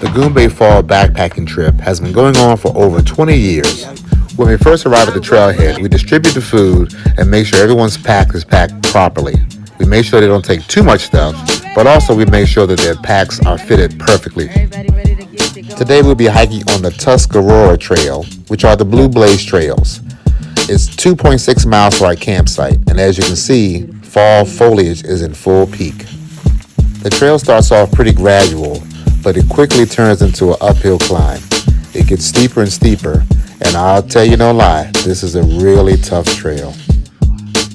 The Goombay Fall backpacking trip has been going on for over 20 years. When we first arrive at the trailhead, we distribute the food and make sure everyone's pack is packed properly. We make sure they don't take too much stuff, but also we make sure that their packs are fitted perfectly. Today we'll be hiking on the Tuscarora Trail, which are the Blue Blaze Trails. It's 2.6 miles to our campsite, and as you can see, fall foliage is in full peak. The trail starts off pretty gradual, but it quickly turns into an uphill climb. It gets steeper and steeper, and I'll tell you no lie, this is a really tough trail.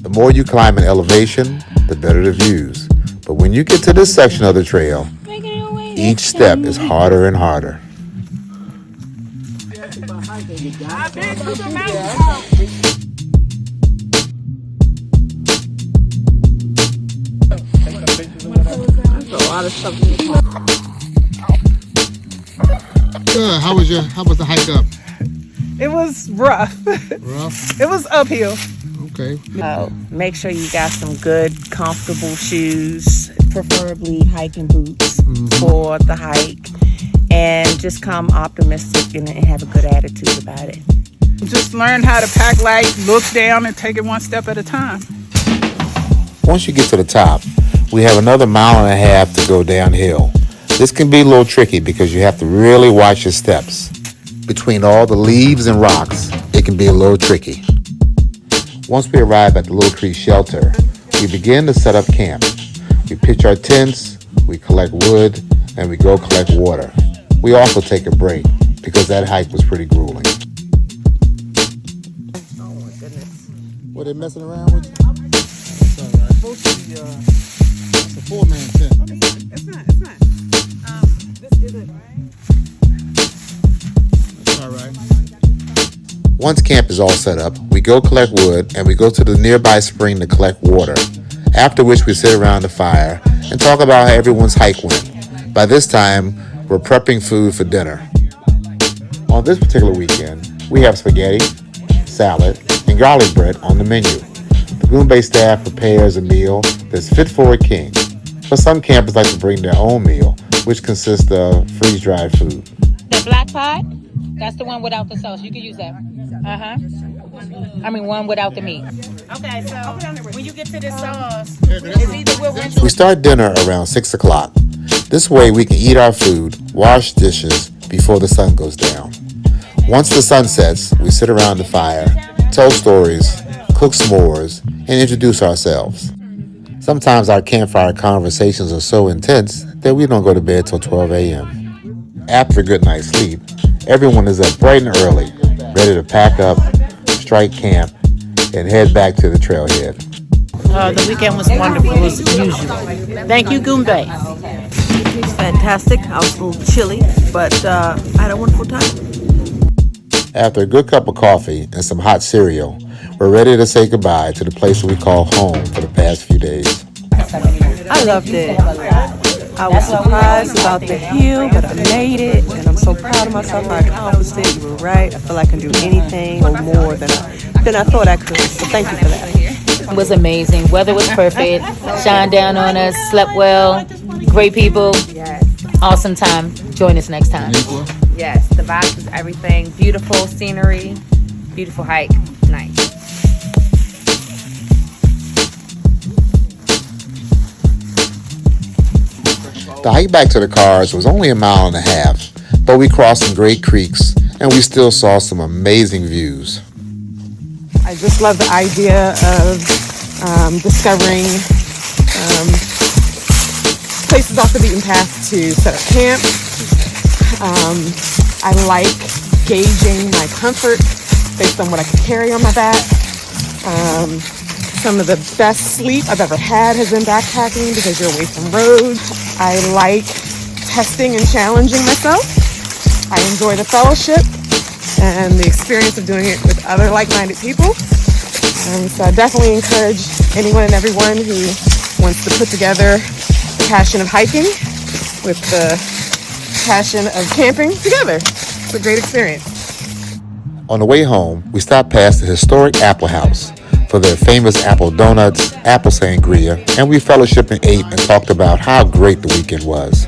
The more you climb in elevation, the better the views. But when you get to this section of the trail, each step is harder and harder. Good. How was the hike up? It was rough. Rough? It was uphill. Okay. Make sure you got some good, comfortable shoes, preferably hiking boots for the hike, and just come optimistic and have a good attitude about it. Just learn how to pack light, look down, and take it one step at a time. Once you get to the top, we have another mile and a half to go downhill. This can be a little tricky because you have to really watch your steps. Between all the leaves and rocks, it can be a little tricky. Once we arrive at the Little Crease shelter, we begin to set up camp. We pitch our tents, we collect wood, and we go collect water. We also take a break because that hike was pretty grueling. Oh my goodness. Were they messing around with you? That's all right. Mostly, it's a 4-man tent. It's not. This isn't. That's all right. Once camp is all set up, we go collect wood and we go to the nearby spring to collect water, after which we sit around the fire and talk about how everyone's hike went. By this time, we're prepping food for dinner. On this particular weekend, we have spaghetti, salad, and garlic bread on the menu. The Goombay staff prepares a meal that's fit for a king, but some campers like to bring their own meal, which consists of freeze-dried food. The black pot, that's the one without the sauce. You can use that. One without the meat. Okay, so when you get to this sauce, it's either we'll rinse. We start dinner around 6 o'clock. This way we can eat our food, wash dishes before the sun goes down. Once the sun sets, we sit around the fire, tell stories, cook s'mores, and introduce ourselves. Sometimes our campfire conversations are so intense that we don't go to bed till 12 a.m. After a good night's sleep, everyone is up bright and early, ready to pack up, strike camp, and head back to the trailhead. The weekend was wonderful as usual. Thank you, Goombay. It was fantastic. I was a little chilly, but I had a wonderful time. After a good cup of coffee and some hot cereal, we're ready to say goodbye to the place we call home for the past few days. I loved it. I was surprised about the hill, but I made it, and I'm so proud of myself. I accomplished it. You were right. I feel I can do anything or more than I thought I could. So thank you for that. It was amazing. Weather was perfect. Shine down on us. Slept well. Great people. Yes. Awesome time. Join us next time. Yes, the vibe was everything. Beautiful scenery, beautiful hike. Nice. The hike back to the cars was only a mile and a half, but we crossed some great creeks and we still saw some amazing views. I just love the idea of discovering places off the beaten path to set up camp. I like gauging my comfort based on what I can carry on my back. Some of the best sleep I've ever had has been backpacking because you're away from roads. I like testing and challenging myself. I enjoy the fellowship and the experience of doing it with other like-minded people. So I definitely encourage anyone and everyone who wants to put together the passion of hiking with the passion of camping together. It's a great experience. On the way home, we stopped past the historic Apple House for their famous apple donuts, apple sangria, and we fellowshiped and ate and talked about how great the weekend was.